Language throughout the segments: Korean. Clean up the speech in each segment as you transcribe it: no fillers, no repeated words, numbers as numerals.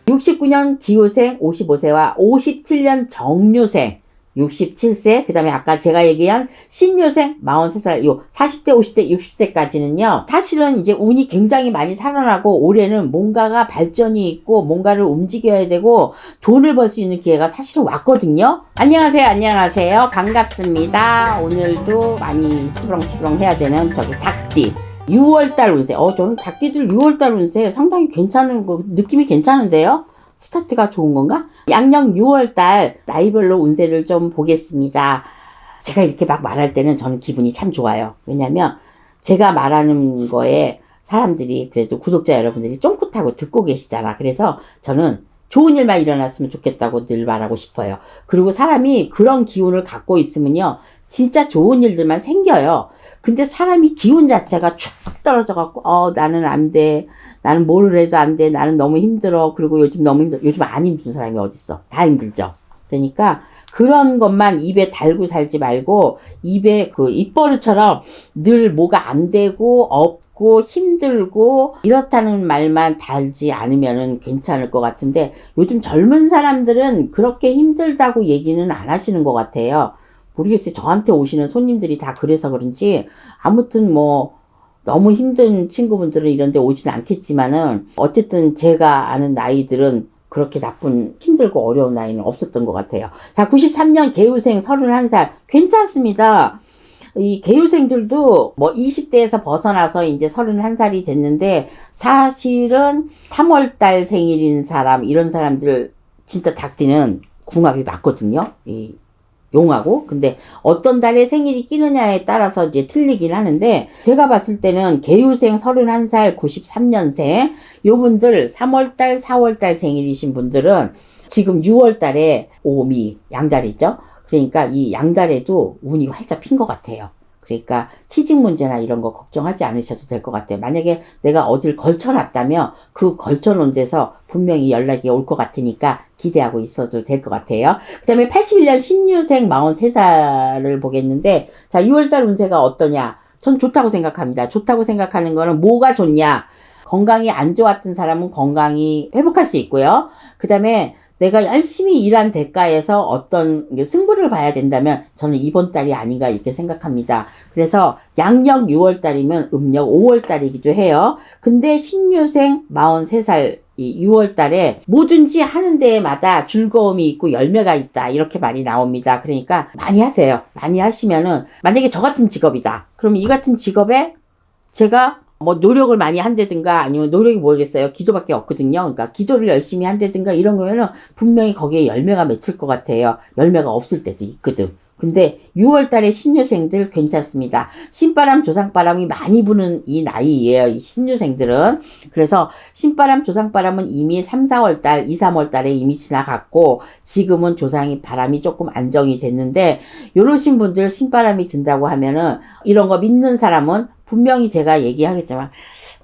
69년 기호생 55세와 57년 정유생 67세, 그 다음에 아까 제가 얘기한 신유생 43살, 요 40대, 50대, 60대까지는요, 사실은 이제 운이 굉장히 많이 살아나고, 올해는 뭔가가 발전이 있고, 뭔가를 움직여야 되고, 돈을 벌 수 있는 기회가 사실은 왔거든요. 안녕하세요, 안녕하세요. 반갑습니다. 오늘도 많이 시부렁시부렁 해야 되는 저기 닭띠. 6월달 운세. 저는 닭띠들 6월달 운세 상당히 괜찮은 거, 느낌이 괜찮은데요? 스타트가 좋은 건가? 양력 6월달 나이별로 운세를 좀 보겠습니다. 제가 이렇게 막 말할 때는 저는 기분이 참 좋아요. 왜냐면 제가 말하는 거에 사람들이 그래도 구독자 여러분들이 쫑긋하고 듣고 계시잖아. 그래서 저는 좋은 일만 일어났으면 좋겠다고 늘 말하고 싶어요. 그리고 사람이 그런 기운을 갖고 있으면요, 진짜 좋은 일들만 생겨요. 근데 사람이 기운 자체가 축 떨어져 갖고 나는 안 돼. 나는 뭘 해도 안 돼. 나는 너무 힘들어. 그리고 요즘 너무 힘들어. 요즘 안 힘든 사람이 어딨어. 다 힘들죠. 그러니까 그런 것만 입에 달고 살지 말고 입에 그 입버릇처럼 늘 뭐가 안 되고 없고 힘들고 이렇다는 말만 달지 않으면은 괜찮을 것 같은데, 요즘 젊은 사람들은 그렇게 힘들다고 얘기는 안 하시는 것 같아요. 모르겠어요. 저한테 오시는 손님들이 다 그래서 그런지, 아무튼 뭐 너무 힘든 친구분들은 이런 데 오지는 않겠지만은, 어쨌든 제가 아는 나이들은 그렇게 나쁜 힘들고 어려운 나이는 없었던 것 같아요. 자, 93년 개우생 31살 괜찮습니다. 이 개우생들도 뭐 20대에서 벗어나서 이제 31살이 됐는데, 사실은 3월달 생일인 사람, 이런 사람들 진짜 닭띠는 궁합이 맞거든요. 이 용하고. 근데 어떤 달에 생일이 끼느냐에 따라서 이제 틀리긴 하는데, 제가 봤을 때는 개유생 31살 93년생 요분들 3월달 4월달 생일이신 분들은 지금 6월달에 오미 양달이죠. 그러니까 이 양달에도 운이 활짝 핀 것 같아요. 그러니까 취직 문제나 이런 거 걱정하지 않으셔도 될 것 같아요. 만약에 내가 어딜 걸쳐놨다면 그 걸쳐놓은 데서 분명히 연락이 올 것 같으니까 기대하고 있어도 될 것 같아요. 그 다음에 81년 신유생 43살을 보겠는데, 자, 6월달 운세가 어떠냐? 전 좋다고 생각합니다. 좋다고 생각하는 거는 뭐가 좋냐? 건강이 안 좋았던 사람은 건강이 회복할 수 있고요. 그 다음에 내가 열심히 일한 대가에서 어떤 승부를 봐야 된다면 저는 이번 달이 아닌가 이렇게 생각합니다. 그래서 양력 6월달이면 음력 5월달이기도 해요. 근데 신유생 43살 이 6월달에 뭐든지 하는 데마다 즐거움이 있고 열매가 있다, 이렇게 많이 나옵니다. 그러니까 많이 하세요. 많이 하시면은, 만약에 저 같은 직업이다, 그럼 이 같은 직업에 제가 뭐 노력을 많이 한다든가, 아니면 노력이 뭐겠어요? 기도밖에 없거든요. 그러니까 기도를 열심히 한다든가 이런 거면은 분명히 거기에 열매가 맺힐 것 같아요. 열매가 없을 때도 있거든. 근데 6월달에 신유생들 괜찮습니다. 신바람 조상바람이 많이 부는 이 나이예요, 이 신유생들은. 그래서 신바람 조상바람은 이미 3, 4월달 2, 3월달에 이미 지나갔고, 지금은 조상이 바람이 조금 안정이 됐는데, 요러신 분들 신바람이 든다고 하면은, 이런 거 믿는 사람은 분명히 제가 얘기하겠지만,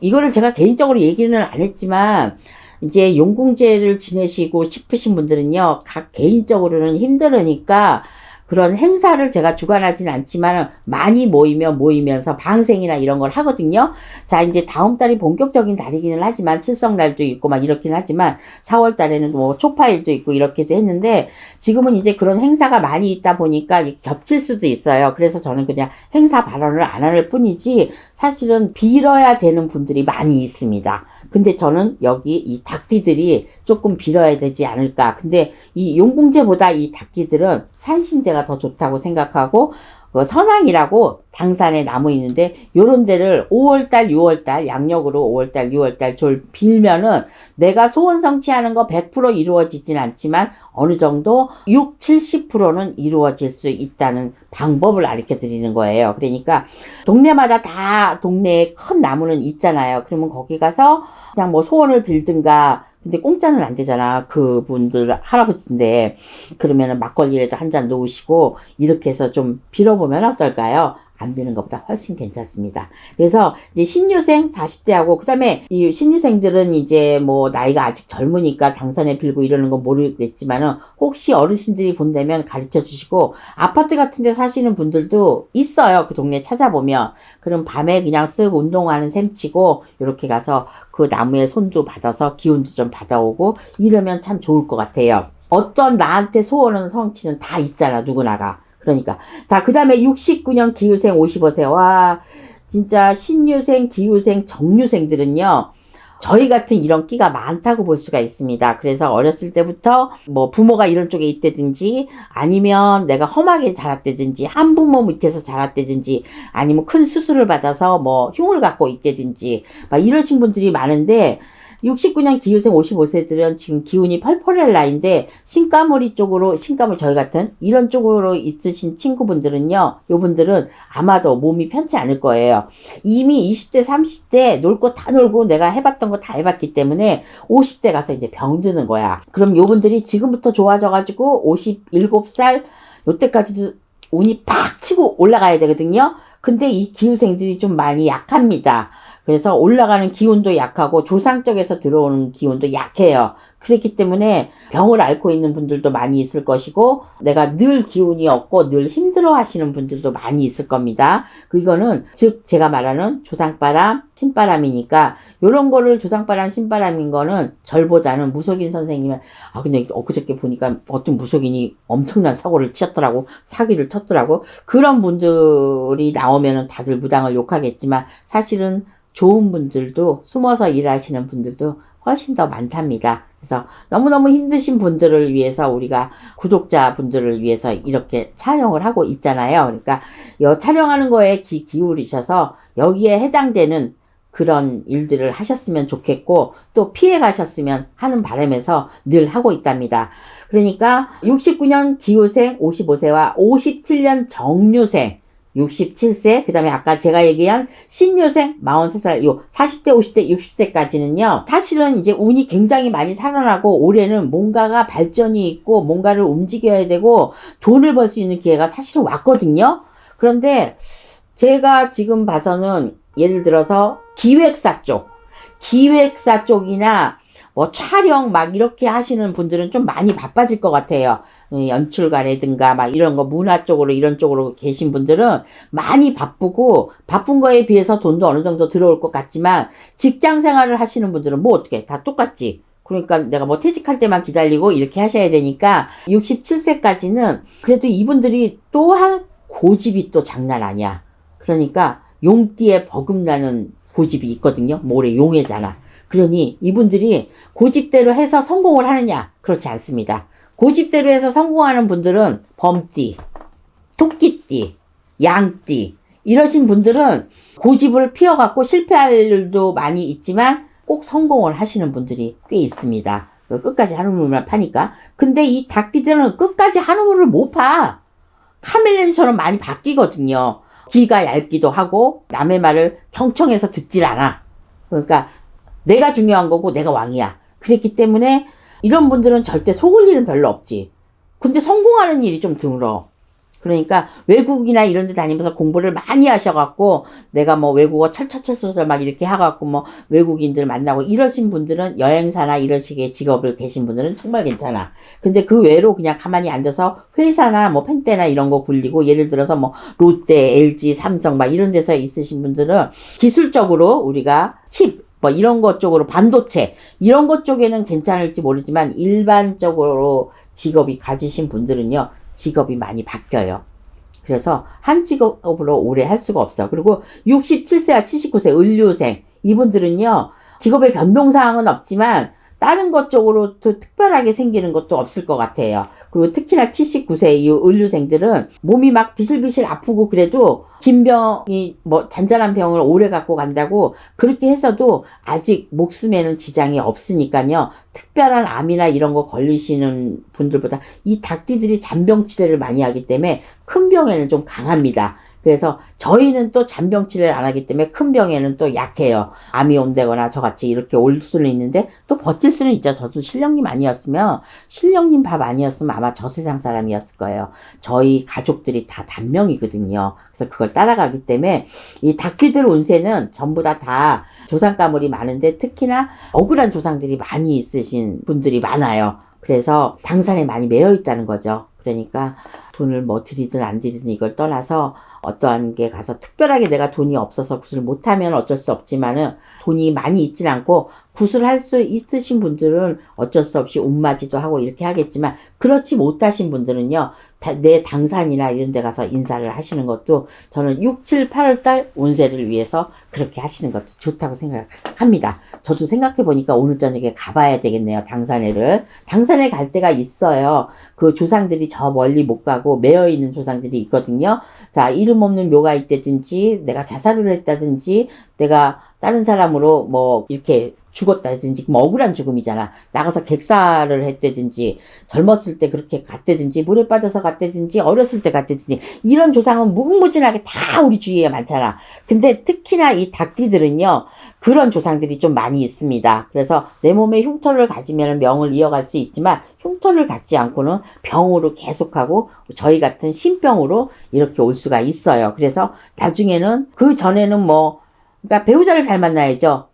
이거를 제가 개인적으로 얘기는 안 했지만, 이제 용궁제를 지내시고 싶으신 분들은요, 각 개인적으로는 힘들으니까 그런 행사를 제가 주관하진 않지만 많이 모이면서 방생이나 이런 걸 하거든요. 자, 이제 다음 달이 본격적인 달이기는 하지만, 칠성날도 있고 막 이렇긴 하지만 4월 달에는 뭐 초파일도 있고 이렇게도 했는데, 지금은 이제 그런 행사가 많이 있다 보니까 겹칠 수도 있어요. 그래서 저는 그냥 행사 발언을 안 할 뿐이지, 사실은 빌어야 되는 분들이 많이 있습니다. 근데 저는 여기 이 닭띠들이 조금 빌어야 되지 않을까. 근데 이 용궁제보다 이 닭띠들은 산신제가 더 좋다고 생각하고, 선왕이라고 당산에 나무 있는데, 요런 데를 5월달 6월달 양력으로 5월달 6월달 절 빌면은 내가 소원 성취하는 거 100% 이루어지진 않지만 어느 정도 6, 70%는 이루어질 수 있다는 방법을 가르쳐 드리는 거예요. 그러니까 동네마다 다 동네에 큰 나무는 있잖아요. 그러면 거기 가서 그냥 뭐 소원을 빌든가. 근데 공짜는 안 되잖아. 그분들 할아버지인데. 그러면은 막걸리라도 한 잔 놓으시고 이렇게 해서 좀 빌어보면 어떨까요? 안 되는 것보다 훨씬 괜찮습니다. 그래서 이제 신유생 40대하고 그다음에 이 신유생들은 이제 뭐 나이가 아직 젊으니까 당선에 빌고 이러는 건 모르겠지만은 혹시 어르신들이 본다면 가르쳐 주시고 아파트 같은 데 사시는 분들도 있어요. 그 동네 찾아보면. 그럼 밤에 그냥 쓱 운동하는 셈치고 이렇게 가서 그 나무에 손도 받아서 기운도 좀 받아오고 이러면 참 좋을 것 같아요. 어떤 나한테 소원하는 성취는 다 있잖아, 누구나가. 그러니까. 자, 그 다음에 69년 기후생 55세. 와, 진짜 신유생, 기후생, 정유생들은요, 저희 같은 이런 끼가 많다고 볼 수가 있습니다. 그래서 어렸을 때부터 뭐 부모가 이런 쪽에 있다든지 아니면 내가 험하게 자랐다든지 한부모 밑에서 자랐다든지 아니면 큰 수술을 받아서 뭐 흉을 갖고 있다든지 막 이러신 분들이 많은데 69년 기후생 55세들은 지금 기운이 펄펄할 나이인데 신가물이 쪽으로 신가물 저희 같은 이런 쪽으로 있으신 친구분들은요. 요분들은 아마도 몸이 편치 않을 거예요. 이미 20대 30대 놀 거 다 놀고 내가 해봤던 거 다 해봤기 때문에 50대 가서 이제 병드는 거야. 그럼 요분들이 지금부터 좋아져가지고 57살 요때까지도 운이 팍 치고 올라가야 되거든요. 근데 이 기후생들이 좀 많이 약합니다. 그래서 올라가는 기운도 약하고 조상 쪽에서 들어오는 기운도 약해요. 그렇기 때문에 병을 앓고 있는 분들도 많이 있을 것이고 내가 늘 기운이 없고 늘 힘들어 하시는 분들도 많이 있을 겁니다. 이거는 즉 제가 말하는 조상바람, 신바람이니까 요런 거를 조상바람, 신바람인 거는 절보다는 무속인 선생님은 근데 엊그저께 보니까 어떤 무속인이 엄청난 사고를 치셨더라고. 사기를 쳤더라고. 그런 분들이 나오면은 다들 무당을 욕하겠지만 사실은 좋은 분들도 숨어서 일하시는 분들도 훨씬 더 많답니다. 그래서 너무너무 힘드신 분들을 위해서 우리가 구독자분들을 위해서 이렇게 촬영을 하고 있잖아요. 그러니까 이 촬영하는 거에 기울이셔서 여기에 해당되는 그런 일들을 하셨으면 좋겠고 또 피해 가셨으면 하는 바람에서 늘 하고 있답니다. 그러니까 69년 기후생 55세와 57년 정유생 67세, 그 다음에 아까 제가 얘기한 신유생 43살, 요 40대, 50대, 60대까지는요, 사실은 이제 운이 굉장히 많이 살아나고 올해는 뭔가가 발전이 있고 뭔가를 움직여야 되고 돈을 벌 수 있는 기회가 사실은 왔거든요. 그런데 제가 지금 봐서는 예를 들어서 기획사 쪽이나 뭐 촬영 막 이렇게 하시는 분들은 좀 많이 바빠질 것 같아요. 연출가라든가 막 이런 거 문화 쪽으로 이런 쪽으로 계신 분들은 많이 바쁘고 바쁜 거에 비해서 돈도 어느 정도 들어올 것 같지만 직장 생활을 하시는 분들은 뭐 어떻게 다 똑같지. 그러니까 내가 뭐 퇴직할 때만 기다리고 이렇게 하셔야 되니까 67세까지는 그래도 이분들이 또한 고집이 또 장난 아니야. 그러니까 용띠에 버금나는 고집이 있거든요. 모래 용해잖아. 그러니 이분들이 고집대로 해서 성공을 하느냐? 그렇지 않습니다. 고집대로 해서 성공하는 분들은 범띠, 토끼띠, 양띠 이러신 분들은 고집을 피워갖고 실패할 일도 많이 있지만 꼭 성공을 하시는 분들이 꽤 있습니다. 끝까지 한우물만 파니까. 근데 이 닭띠들은 끝까지 한우물을 못 파. 카멜레온처럼 많이 바뀌거든요. 귀가 얇기도 하고 남의 말을 경청해서 듣질 않아. 그러니까 내가 중요한 거고 내가 왕이야. 그랬기 때문에 이런 분들은 절대 속을 일은 별로 없지. 근데 성공하는 일이 좀 드물어. 그러니까 외국이나 이런 데 다니면서 공부를 많이 하셔갖고 내가 뭐 외국어 철철철철 막 이렇게 해갖고 뭐 외국인들 만나고 이러신 분들은 여행사나 이런 식의 직업을 계신 분들은 정말 괜찮아. 근데 그 외로 그냥 가만히 앉아서 회사나 뭐 펜테나 이런 거 굴리고 예를 들어서 뭐 롯데, LG, 삼성 막 이런 데서 있으신 분들은 기술적으로 우리가 칩 뭐 이런 것 쪽으로 반도체 이런 것 쪽에는 괜찮을지 모르지만 일반적으로 직업이 가지신 분들은요 직업이 많이 바뀌어요. 그래서 한 직업으로 오래 할 수가 없어. 그리고 67세와 79세 의료생 이분들은요 직업의 변동사항은 없지만 다른 것 쪽으로 또 특별하게 생기는 것도 없을 것 같아요. 그리고 특히나 79세 이 의료생들은 몸이 막 비실비실 아프고 그래도 긴병이 뭐 잔잔한 병을 오래 갖고 간다고 그렇게 해서도 아직 목숨에는 지장이 없으니까요. 특별한 암이나 이런 거 걸리시는 분들보다 이 닭띠들이 잔병 치레를 많이 하기 때문에 큰 병에는 좀 강합니다. 그래서 저희는 또 잔병치레를 안 하기 때문에 큰 병에는 또 약해요. 암이 온다거나 저같이 이렇게 올 수는 있는데 또 버틸 수는 있죠. 저도 신령님 아니었으면, 신령님 밥 아니었으면 아마 저 세상 사람이었을 거예요. 저희 가족들이 다 단명이거든요. 그래서 그걸 따라가기 때문에 이 닭띠들 운세는 전부 다 조상 가물이 많은데 특히나 억울한 조상들이 많이 있으신 분들이 많아요. 그래서 당산에 많이 매여 있다는 거죠. 그러니까 돈을 뭐 들이든 안 들이든 이걸 떠나서 어떠한 게 가서 특별하게 내가 돈이 없어서 굿을 못하면 어쩔 수 없지만은 돈이 많이 있진 않고 굿을 할 수 있으신 분들은 어쩔 수 없이 운맞이도 하고 이렇게 하겠지만 그렇지 못하신 분들은요, 내 당산이나 이런 데 가서 인사를 하시는 것도 저는 6, 7, 8월 달 운세를 위해서 그렇게 하시는 것도 좋다고 생각합니다. 저도 생각해 보니까 오늘 저녁에 가봐야 되겠네요. 당산에를. 당산에 갈 때가 있어요. 그 조상들이 저 멀리 못 가고 매여 있는 조상들이 있거든요. 자, 이름 없는 묘가 있다든지 내가 자살을 했다든지 내가 다른 사람으로 뭐 이렇게 죽었다든지 뭐 억울한 죽음이잖아. 나가서 객사를 했다든지 젊었을 때 그렇게 갔다든지 물에 빠져서 갔다든지 어렸을 때 갔다든지 이런 조상은 무궁무진하게 다 우리 주위에 많잖아. 근데 특히나 이 닭띠들은요, 그런 조상들이 좀 많이 있습니다. 그래서 내 몸에 흉터를 가지면 명을 이어갈 수 있지만 흉터를 갖지 않고는 병으로 계속하고 저희 같은 신병으로 이렇게 올 수가 있어요. 그래서 나중에는 그 전에는 뭐 그러니까 배우자를 잘 만나야죠.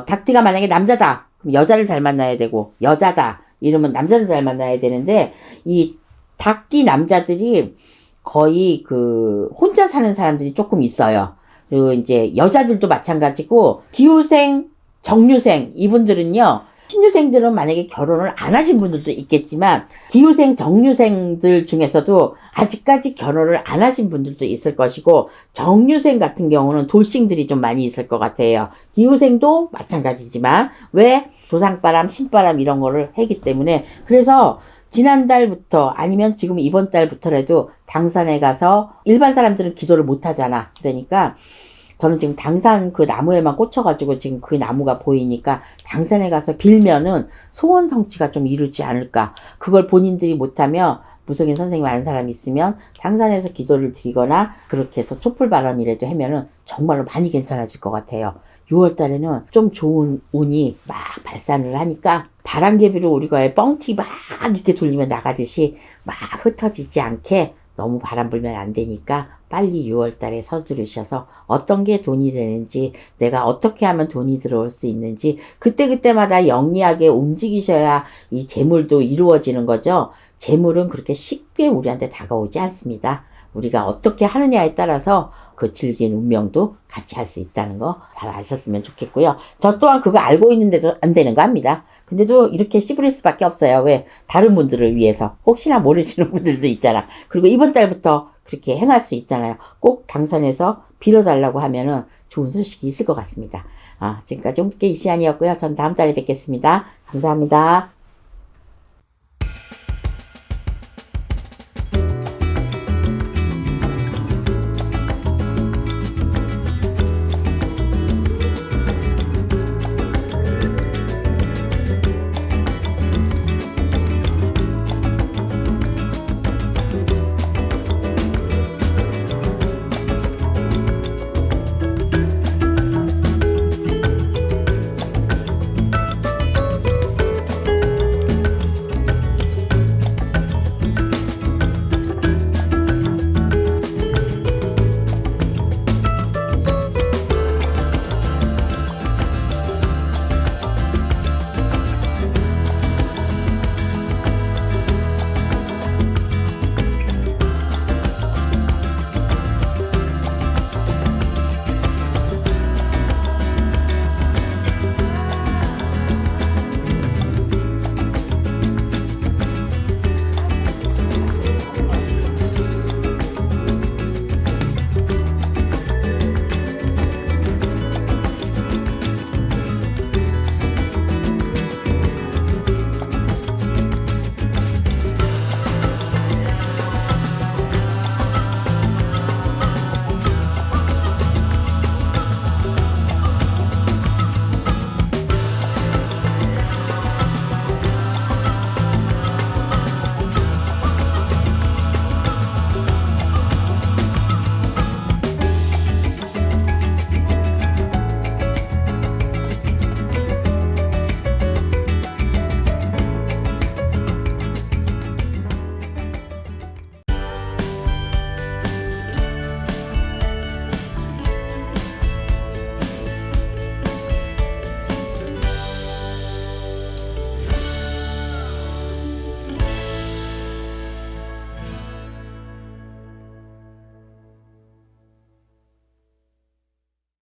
닭띠가 만약에 남자다, 그럼 여자를 잘 만나야 되고, 여자다, 이러면 남자를 잘 만나야 되는데, 이 닭띠 남자들이 거의 혼자 사는 사람들이 조금 있어요. 그리고 이제 여자들도 마찬가지고, 기후생, 정류생, 이분들은요, 신유생들은 만약에 결혼을 안 하신 분들도 있겠지만 기후생, 정류생들 중에서도 아직까지 결혼을 안 하신 분들도 있을 것이고 정류생 같은 경우는 돌싱들이 좀 많이 있을 것 같아요. 기후생도 마찬가지지만 왜 조상바람, 신바람 이런 거를 하기 때문에 그래서 지난달부터 아니면 지금 이번 달부터라도 당산에 가서 일반 사람들은 기도를 못 하잖아. 그러니까 저는 지금 당산 그 나무에만 꽂혀가지고 지금 그 나무가 보이니까 당산에 가서 빌면은 소원 성취가 좀 이루지 않을까. 그걸 본인들이 못하면 무속인 선생님 아는 사람이 있으면 당산에서 기도를 드리거나 그렇게 해서 촛불 발언이라도 하면은 정말로 많이 괜찮아질 것 같아요. 6월 달에는 좀 좋은 운이 막 발산을 하니까 바람개비로 우리가 뻥튀기 막 이렇게 돌리면 나가듯이 막 흩어지지 않게 너무 바람 불면 안 되니까 빨리 6월 달에 서두르셔서 어떤 게 돈이 되는지 내가 어떻게 하면 돈이 들어올 수 있는지 그때그때마다 영리하게 움직이셔야 이 재물도 이루어지는 거죠. 재물은 그렇게 쉽게 우리한테 다가오지 않습니다. 우리가 어떻게 하느냐에 따라서 그 질긴 운명도 같이 할 수 있다는 거 잘 아셨으면 좋겠고요. 저 또한 그거 알고 있는데도 안 되는 거 합니다. 근데도 이렇게 씨부릴 수밖에 없어요. 왜? 다른 분들을 위해서. 혹시나 모르시는 분들도 있잖아. 그리고 이번 달부터 그렇게 행할 수 있잖아요. 꼭 당선해서 빌어달라고 하면은 좋은 소식이 있을 것 같습니다. 지금까지 홍두깨 이시안이었고요. 전 다음 달에 뵙겠습니다. 감사합니다.